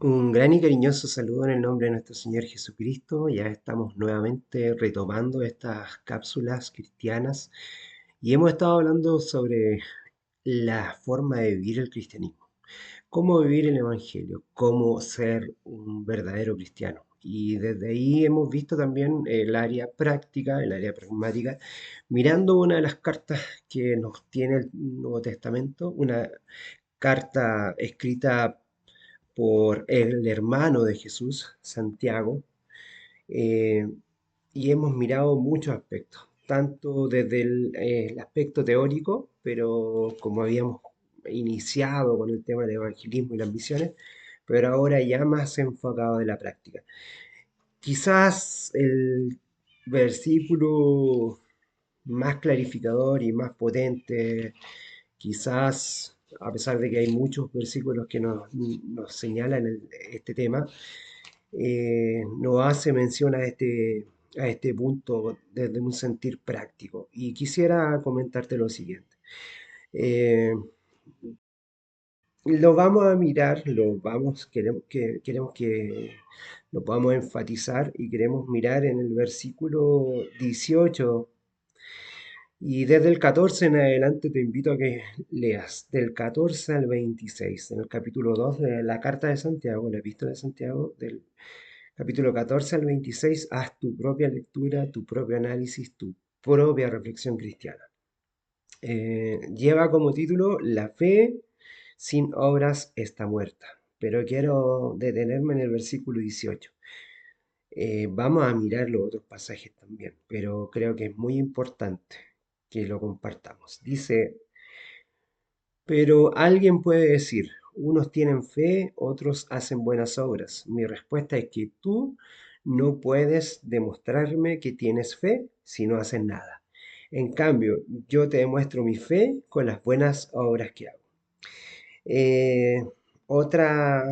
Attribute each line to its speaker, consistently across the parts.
Speaker 1: Un gran y cariñoso saludo en el nombre de nuestro Señor Jesucristo. Ya estamos nuevamente retomando estas cápsulas cristianas y hemos estado hablando sobre la forma de vivir el cristianismo, cómo vivir el Evangelio, cómo ser un verdadero cristiano. Y desde ahí hemos visto también el área práctica, el área pragmática, mirando una de las cartas que nos tiene el Nuevo Testamento, una carta escrita por el hermano de Jesús, Santiago, eh, y hemos mirado muchos aspectos, tanto desde el aspecto teórico, pero como habíamos iniciado con el tema del evangelismo y las misiones, pero ahora ya más enfocado de la práctica. Quizás el versículo más clarificador y más potente, quizás a pesar de que hay muchos versículos que nos señalan este tema, no hace mención a este punto desde un sentir práctico. Y quisiera comentarte lo siguiente. Eh, lo vamos a mirar, queremos que lo podamos enfatizar y queremos mirar en el versículo 18 y desde el 14 en adelante te invito a que leas del 14 al 26 en el capítulo 2 de la carta de Santiago, la epístola de Santiago, del capítulo 14 al 26, haz tu propia lectura, tu propio análisis, tu propia reflexión cristiana. Lleva como título La fe sin obras está muerta, pero quiero detenerme en el versículo 18. Vamos a mirar los otros pasajes también, pero creo que es muy importante que lo compartamos. Dice, pero alguien puede decir, unos tienen fe, otros hacen buenas obras. Mi respuesta es que tú no puedes demostrarme que tienes fe si no haces nada. En cambio, yo te demuestro mi fe con las buenas obras que hago. Eh, otra,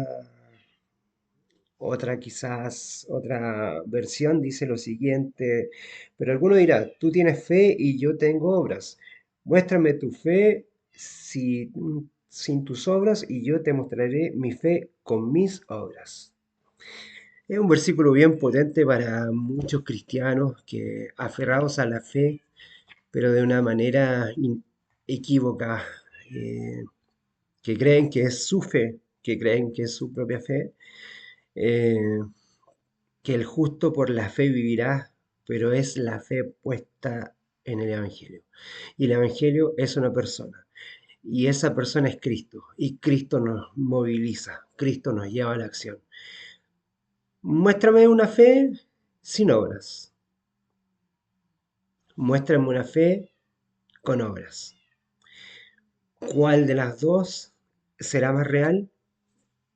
Speaker 1: otra versión dice lo siguiente, pero alguno dirá, tú tienes fe y yo tengo obras. Muéstrame tu fe sin tus obras y yo te mostraré mi fe con mis obras. Es un versículo bien potente para muchos cristianos que aferrados a la fe, pero de una manera equívoca, eh, que creen que es su fe, que creen que es su propia fe, eh, que el justo por la fe vivirá, pero es la fe puesta en el Evangelio. Y el Evangelio es una persona, y esa persona es Cristo, y Cristo nos moviliza, Cristo nos lleva a la acción. Muéstrame una fe sin obras, muéstrame una fe con obras. ¿Cuál de las dos será más real?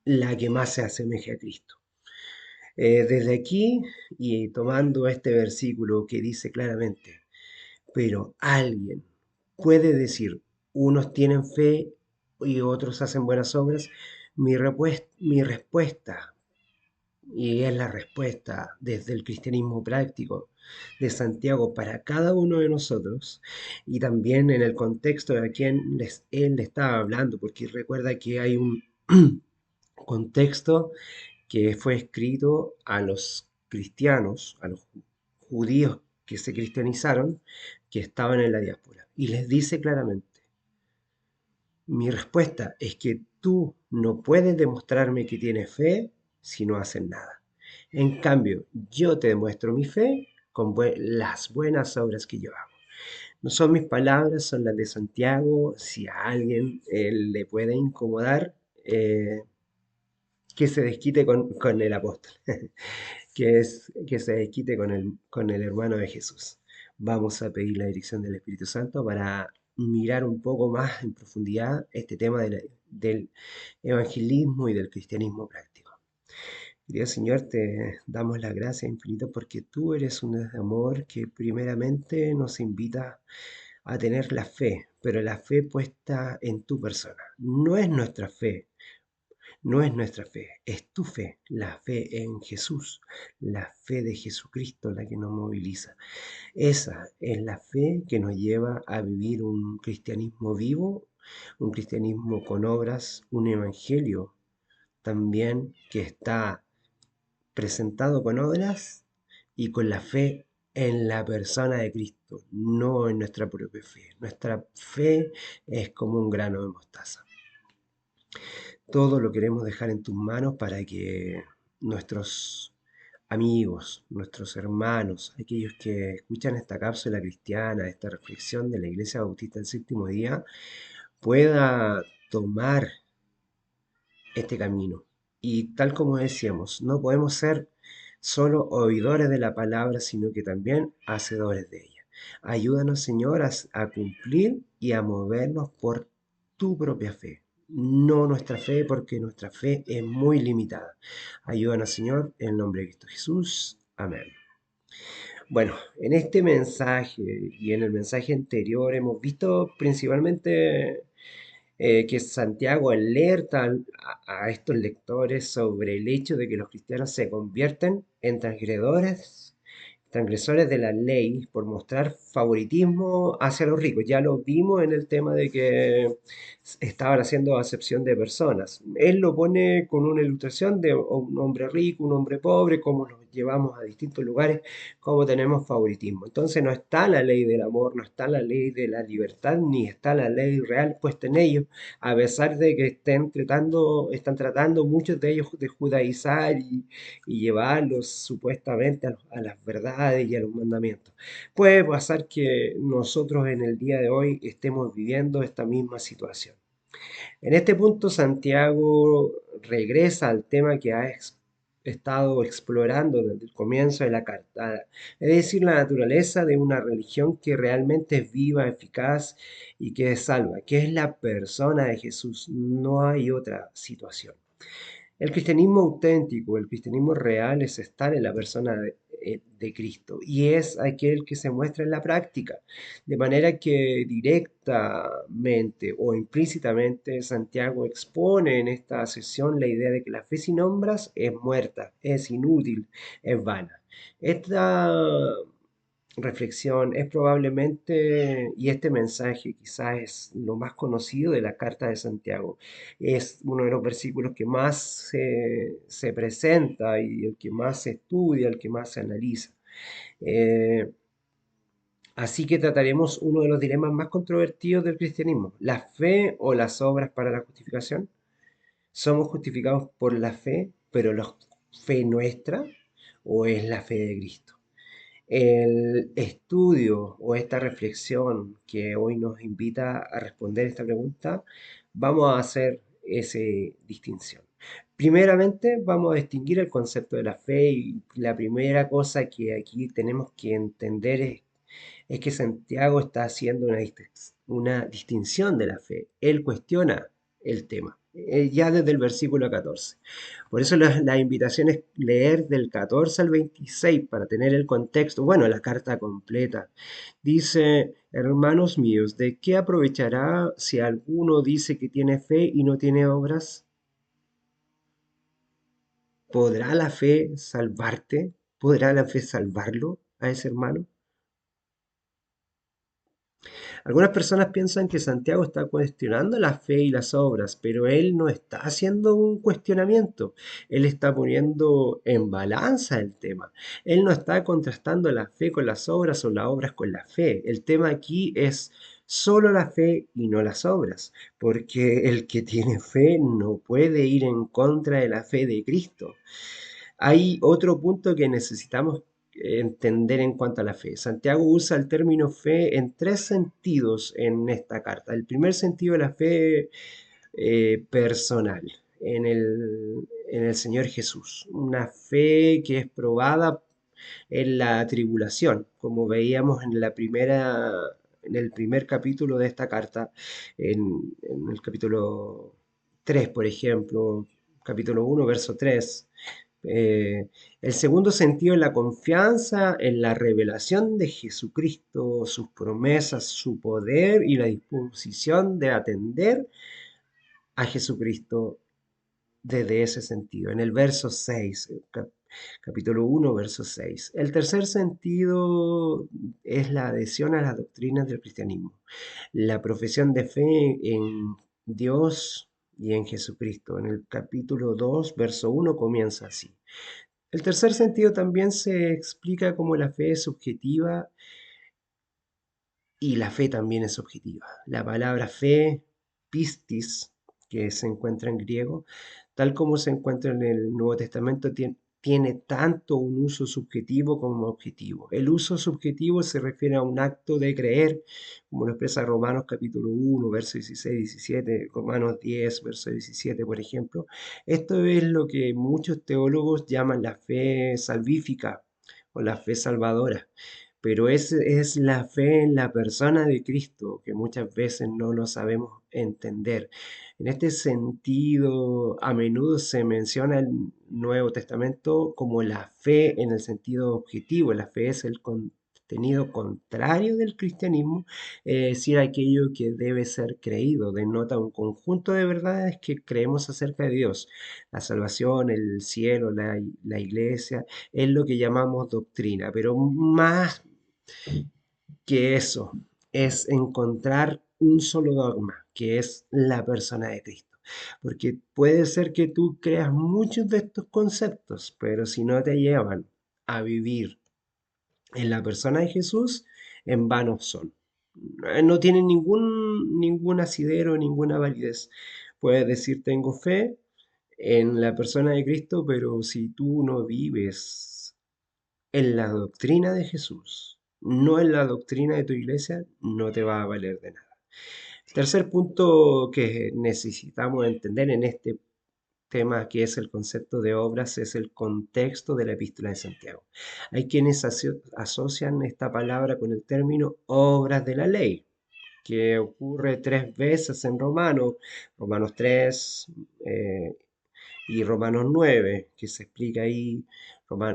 Speaker 1: La que más se asemeje a Cristo. Desde aquí, y tomando este versículo que dice claramente, pero alguien puede decir, unos tienen fe y otros hacen buenas obras, mi respuesta, y es la respuesta desde el cristianismo práctico de Santiago para cada uno de nosotros, y también en el contexto de a quien él le estaba hablando, porque recuerda que hay un contexto que fue escrito a los cristianos, a los judíos que se cristianizaron, que estaban en la diáspora. Y les dice claramente, mi respuesta es que tú no puedes demostrarme que tienes fe si no haces nada. En cambio, yo te demuestro mi fe con las buenas obras que yo hago. No son mis palabras, son las de Santiago. Si a alguien le puede incomodar, que se desquite con el apóstol. Que se desquite con el hermano de Jesús. Vamos a pedir la dirección del Espíritu Santo para mirar un poco más en profundidad este tema del evangelismo y del cristianismo práctico. Dios Señor, te damos la gracia infinita porque tú eres un Dios de amor que primeramente nos invita a tener la fe, pero la fe puesta en tu persona. No es nuestra fe, no es nuestra fe, es tu fe, la fe en Jesús, la fe de Jesucristo la que nos moviliza. Esa es la fe que nos lleva a vivir un cristianismo vivo, un cristianismo con obras, un evangelio también que está presentado con obras y con la fe en la persona de Cristo, no en nuestra propia fe. Nuestra fe es como un grano de mostaza. Todo lo queremos dejar en tus manos para que nuestros amigos, nuestros hermanos, aquellos que escuchan esta cápsula cristiana, esta reflexión de la Iglesia Bautista del Séptimo Día, pueda tomar este camino. Y tal como decíamos, no podemos ser solo oidores de la palabra, sino que también hacedores de ella. Ayúdanos, Señor, a cumplir y a movernos por tu propia fe, no nuestra fe, porque nuestra fe es muy limitada. Ayúdanos, Señor, en el nombre de Cristo Jesús. Amén. Bueno, en este mensaje y en el mensaje anterior hemos visto principalmente que Santiago alerta a estos lectores sobre el hecho de que los cristianos se convierten en transgresores de la ley por mostrar favoritismo hacia los ricos. Ya lo vimos en el tema de que estaban haciendo acepción de personas. Él lo pone con una ilustración de un hombre rico, un hombre pobre, cómo los llevamos a distintos lugares, cómo tenemos favoritismo. Entonces no está la ley del amor, no está la ley de la libertad, ni está la ley real puesta en ellos, a pesar de que están tratando muchos de ellos de judaizar y llevarlos supuestamente a las verdades y a los mandamientos. Puede pasar que nosotros en el día de hoy estemos viviendo esta misma situación. En este punto, Santiago regresa al tema que ha estado explorando desde el comienzo de la carta, es decir, la naturaleza de una religión que realmente es viva, eficaz y que salva, que es la persona de Jesús. No hay otra situación. El cristianismo auténtico, el cristianismo real es estar en la persona de Cristo y es aquel que se muestra en la práctica, de manera que directamente o implícitamente Santiago expone en esta sesión la idea de que la fe sin obras es muerta, es inútil, es vana. Esta reflexión es probablemente, y este mensaje quizás es lo más conocido de la carta de Santiago, es uno de los versículos que más se presenta y el que más se estudia, el que más se analiza. Eh, Así que trataremos uno de los dilemas más controvertidos del cristianismo, la fe o las obras para la justificación. ¿Somos justificados por la fe, pero la fe nuestra o es la fe de Cristo? El estudio o esta reflexión que hoy nos invita a responder esta pregunta, vamos a hacer esa distinción. Primeramente, vamos a distinguir el concepto de la fe y la primera cosa que aquí tenemos que entender es que Santiago está haciendo una distinción de la fe. Él cuestiona el tema, ya desde el versículo 14. Por eso la invitación es leer del 14 al 26 para tener el contexto, bueno, la carta completa. Dice, hermanos míos, ¿de qué aprovechará si alguno dice que tiene fe y no tiene obras? ¿Podrá la fe salvarte? ¿Podrá la fe salvarlo a ese hermano? Algunas personas piensan que Santiago está cuestionando la fe y las obras, pero él no está haciendo un cuestionamiento, él está poniendo en balanza el tema. Él no está contrastando la fe con las obras o las obras con la fe. El tema aquí es solo la fe y no las obras, porque el que tiene fe no puede ir en contra de la fe de Cristo. Hay otro punto que necesitamos entender en cuanto a la fe. Santiago usa el término fe en tres sentidos en esta carta. El primer sentido de la fe personal en el Señor Jesús. Una fe que es probada en la tribulación, como veíamos en el primer capítulo de esta carta, en el capítulo 3, por ejemplo, capítulo 1, verso 3. El segundo sentido es la confianza en la revelación de Jesucristo, sus promesas, su poder y la disposición de atender a Jesucristo desde ese sentido. En el verso 6, capítulo 1, verso 6. El tercer sentido es la adhesión a las doctrinas del cristianismo. La profesión de fe en Dios, y en Jesucristo. En el capítulo 2 verso 1 comienza así. El tercer sentido también se explica como la fe es subjetiva y la fe también es objetiva. La palabra fe, pistis, que se encuentra en griego, tal como se encuentra en el Nuevo Testamento, tiene tanto un uso subjetivo como objetivo. El uso subjetivo se refiere a un acto de creer, como lo expresa Romanos capítulo 1, verso 16, 17, Romanos 10, verso 17, por ejemplo. Esto es lo que muchos teólogos llaman la fe salvífica o la fe salvadora, pero es la fe en la persona de Cristo que muchas veces no lo sabemos entender. En este sentido, a menudo se menciona el Nuevo Testamento como la fe en el sentido objetivo. La fe es el contenido contrario del cristianismo, es decir, aquello que debe ser creído. Denota un conjunto de verdades que creemos acerca de Dios. La salvación, el cielo, la iglesia, es lo que llamamos doctrina, pero más que eso es encontrar un solo dogma, que es la persona de Cristo. Porque puede ser que tú creas muchos de estos conceptos, pero si no te llevan a vivir en la persona de Jesús, en vano son. No tienen ningún asidero, ninguna validez. Puedes decir, tengo fe en la persona de Cristo, pero si tú no vives en la doctrina de Jesús, no en la doctrina de tu iglesia, no te va a valer de nada. Tercer punto que necesitamos entender en este tema, que es el concepto de obras, es el contexto de la epístola de Santiago. Hay quienes asocian esta palabra con el término obras de la ley, que ocurre tres veces en Romanos, Romanos 3, y Romanos 9, que se explica ahí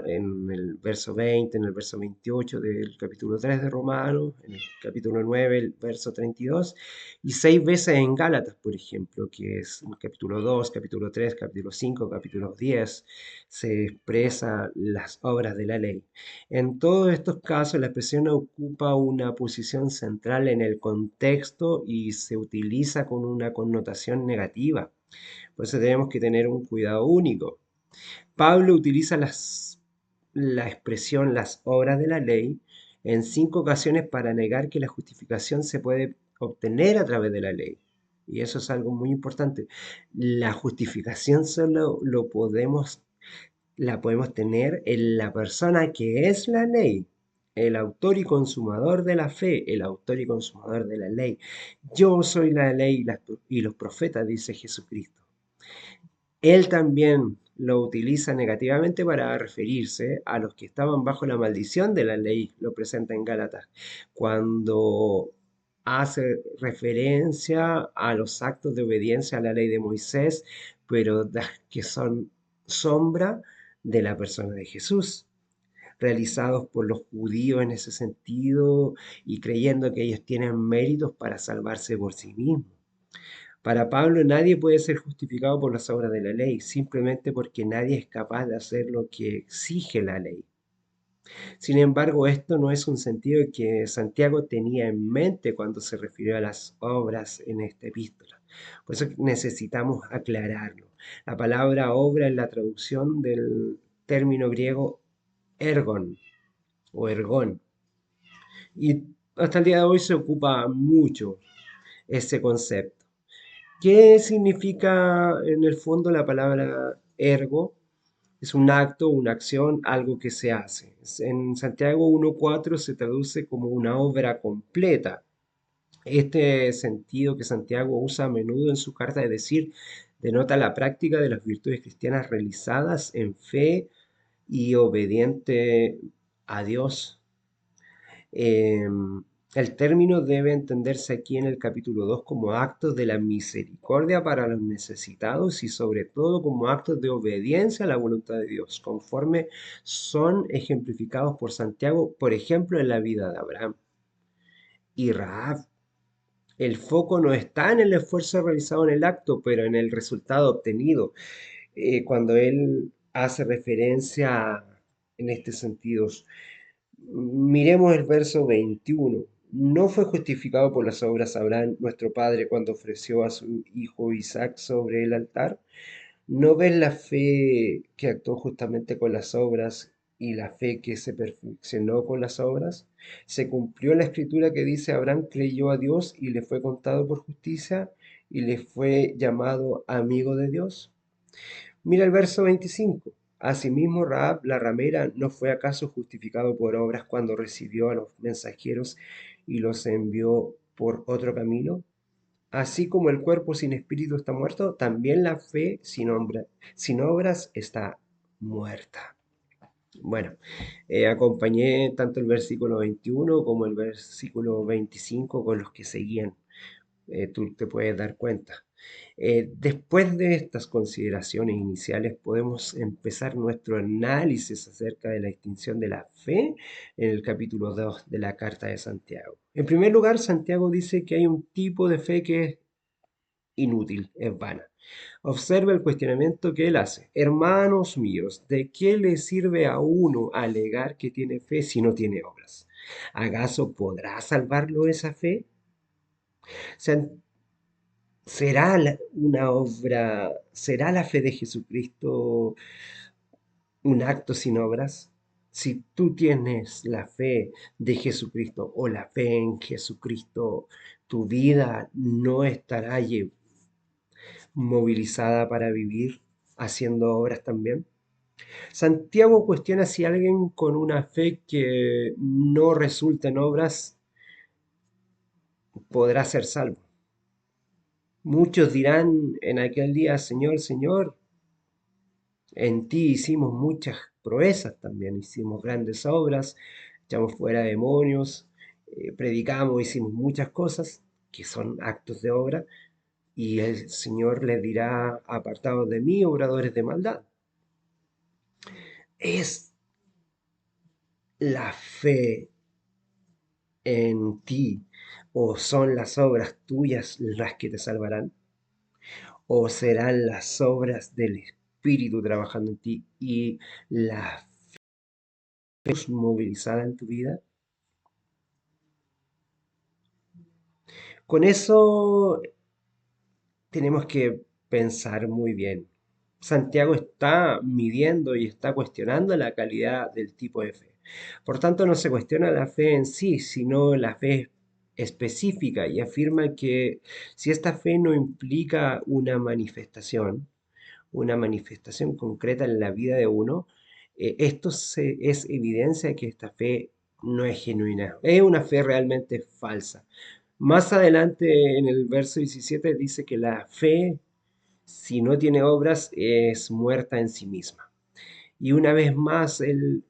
Speaker 1: en el verso 20, en el verso 28 del capítulo 3 de Romanos, en el capítulo 9, el verso 32, y seis veces en Gálatas, por ejemplo, que es el capítulo 2, capítulo 3, capítulo 5, capítulo 10, se expresa las obras de la ley. En todos estos casos, la expresión ocupa una posición central en el contexto y se utiliza con una connotación negativa. Por eso tenemos que tener un cuidado único. Pablo utiliza la expresión las obras de la ley en cinco ocasiones para negar que la justificación se puede obtener a través de la ley. Y eso es algo muy importante. La justificación solo la podemos tener en la persona que es la ley, el autor y consumador de la fe, el autor y consumador de la ley. Yo soy la ley y los profetas, dice Jesucristo. Él también lo utiliza negativamente para referirse a los que estaban bajo la maldición de la ley, lo presenta en Gálatas, cuando hace referencia a los actos de obediencia a la ley de Moisés, pero que son sombra de la persona de Jesús, realizados por los judíos en ese sentido y creyendo que ellos tienen méritos para salvarse por sí mismos. Para Pablo nadie puede ser justificado por las obras de la ley, simplemente porque nadie es capaz de hacer lo que exige la ley. Sin embargo, esto no es un sentido que Santiago tenía en mente cuando se refirió a las obras en esta epístola. Por eso necesitamos aclararlo. La palabra obra es la traducción del término griego ergon o ergón. Y hasta el día de hoy se ocupa mucho ese concepto. ¿Qué significa en el fondo la palabra ergo? Es un acto, una acción, algo que se hace. En Santiago 1.4 se traduce como una obra completa. Este sentido que Santiago usa a menudo en su carta, es decir, denota la práctica de las virtudes cristianas realizadas en fe y obediente a Dios. El término debe entenderse aquí en el capítulo 2 como actos de la misericordia para los necesitados y sobre todo como actos de obediencia a la voluntad de Dios, conforme son ejemplificados por Santiago, por ejemplo, en la vida de Abraham y Rahab. El foco no está en el esfuerzo realizado en el acto, pero en el resultado obtenido. Cuando él hace referencia en este sentido, miremos el verso 21. ¿No fue justificado por las obras Abraham, nuestro padre, cuando ofreció a su hijo Isaac sobre el altar? ¿No ves la fe que actuó justamente con las obras y la fe que se perfeccionó con las obras? Se cumplió la escritura que dice: Abraham creyó a Dios y le fue contado por justicia y le fue llamado amigo de Dios. Mira el verso 25. Asimismo, Rahab la ramera, ¿no fue acaso justificado por obras cuando recibió a los mensajeros y los envió por otro camino? Así como el cuerpo sin espíritu está muerto, también la fe sin obras está muerta. Bueno, acompañé tanto el versículo 21 como el versículo 25 con los que seguían. Tú te puedes dar cuenta. Después de estas consideraciones iniciales, podemos empezar nuestro análisis acerca de la distinción de la fe en el capítulo 2 de la carta de Santiago. En primer lugar, Santiago dice que hay un tipo de fe que es inútil, es vana. Observa el cuestionamiento que él hace. Hermanos míos, ¿de qué le sirve a uno alegar que tiene fe si no tiene obras? ¿Acaso podrá salvarlo esa fe? ¿Será una obra, será la fe de Jesucristo un acto sin obras? Si tú tienes la fe de Jesucristo o la fe en Jesucristo, tu vida no estará movilizada para vivir haciendo obras también. Santiago cuestiona si alguien con una fe que no resulta en obras podrá ser salvo. Muchos dirán en aquel día: Señor, Señor, en ti hicimos muchas proezas también, hicimos grandes obras, echamos fuera demonios, predicamos, hicimos muchas cosas que son actos de obra, y el Señor les dirá: apartados de mí, obradores de maldad. ¿Es la fe en ti o son las obras tuyas las que te salvarán? ¿O serán las obras del Espíritu trabajando en ti y la fe movilizada en tu vida? Con eso tenemos que pensar muy bien. Santiago está midiendo y está cuestionando la calidad del tipo de fe. Por tanto, no se cuestiona la fe en sí, sino la fe específica, y afirma que si esta fe no implica una manifestación concreta en la vida de uno, es evidencia de que esta fe no es genuina, es una fe realmente falsa. Más adelante en el verso 17 dice que la fe, si no tiene obras, es muerta en sí misma. Y una vez más, él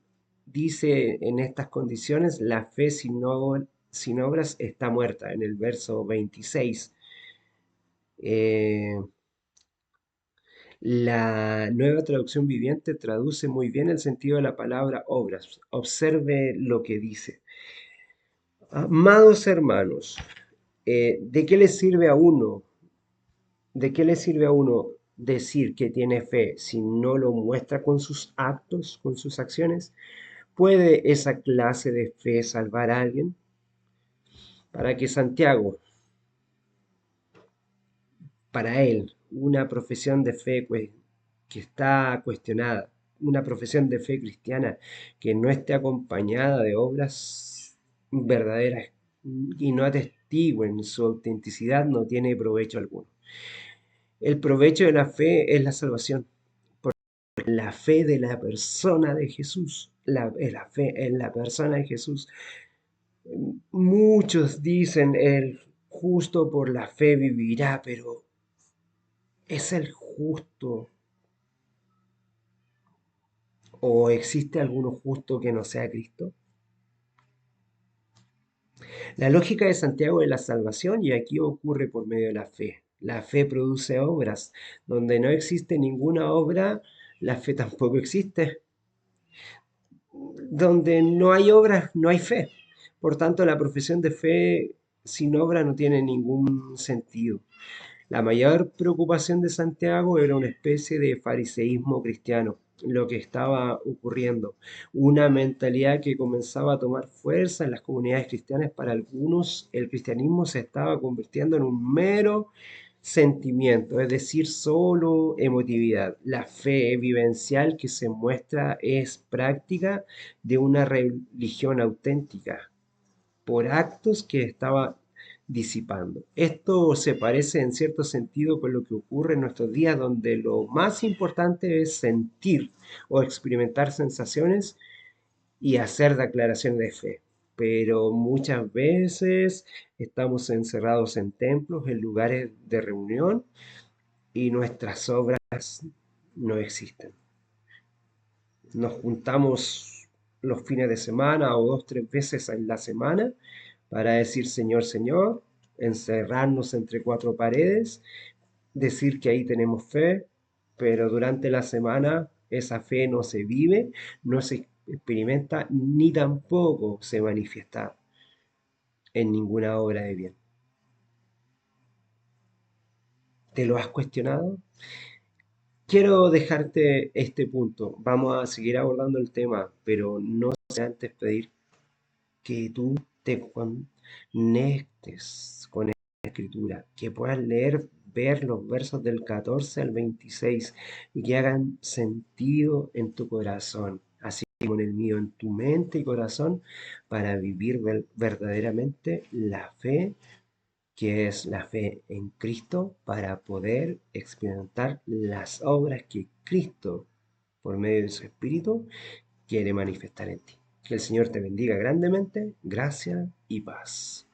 Speaker 1: dice en estas condiciones: la fe sin obras está muerta, en el verso 26. Eh, la nueva traducción viviente traduce muy bien el sentido de la palabra obras. Observe lo que dice. Amados hermanos, ¿de qué le sirve a uno? ¿De qué le sirve a uno decir que tiene fe si no lo muestra con sus actos, con sus acciones? ¿Puede esa clase de fe salvar a alguien? Para que Santiago, para él, una profesión de fe que está cuestionada, una profesión de fe cristiana que no esté acompañada de obras verdaderas y no atestiguen su autenticidad, no tiene provecho alguno. El provecho de la fe es la salvación, la fe de la persona de Jesús, la fe en la persona de Jesús. Muchos dicen: el justo por la fe vivirá, pero ¿es el justo o existe alguno justo que no sea Cristo? La lógica de Santiago es la salvación, y aquí ocurre por medio de la fe. La fe produce obras. Donde no existe ninguna obra, la fe tampoco existe. Donde no hay obras, no hay fe. Por tanto, la profesión de fe sin obra no tiene ningún sentido. La mayor preocupación de Santiago era una especie de fariseísmo cristiano. lo que estaba ocurriendo. Una mentalidad que comenzaba a tomar fuerza en las comunidades cristianas. Para algunos, el cristianismo se estaba convirtiendo en un mero sentimiento, es decir, solo emotividad. La fe vivencial que se muestra es práctica de una religión auténtica por actos que estaba disipando. Esto se parece en cierto sentido con lo que ocurre en nuestros días, donde lo más importante es sentir o experimentar sensaciones y hacer declaraciones de fe. Pero muchas veces estamos encerrados en templos, en lugares de reunión, y nuestras obras no existen. Nos juntamos los fines de semana o dos, tres veces en la semana para decir Señor, Señor, encerrarnos entre cuatro paredes, decir que ahí tenemos fe, pero durante la semana esa fe no se vive, no se experimenta ni tampoco se manifiesta en ninguna obra de bien. ¿Te lo has cuestionado? Quiero dejarte este punto. Vamos a seguir abordando el tema, pero no sin antes pedir que tú te conectes con la escritura, que puedas leer, ver los versos del 14 al 26 y que hagan sentido en tu corazón, así como en el mío, en tu mente y corazón, para vivir verdaderamente la fe, que es la fe en Cristo, para poder experimentar las obras que Cristo, por medio de su Espíritu, quiere manifestar en ti. Que el Señor te bendiga grandemente, gracia y paz.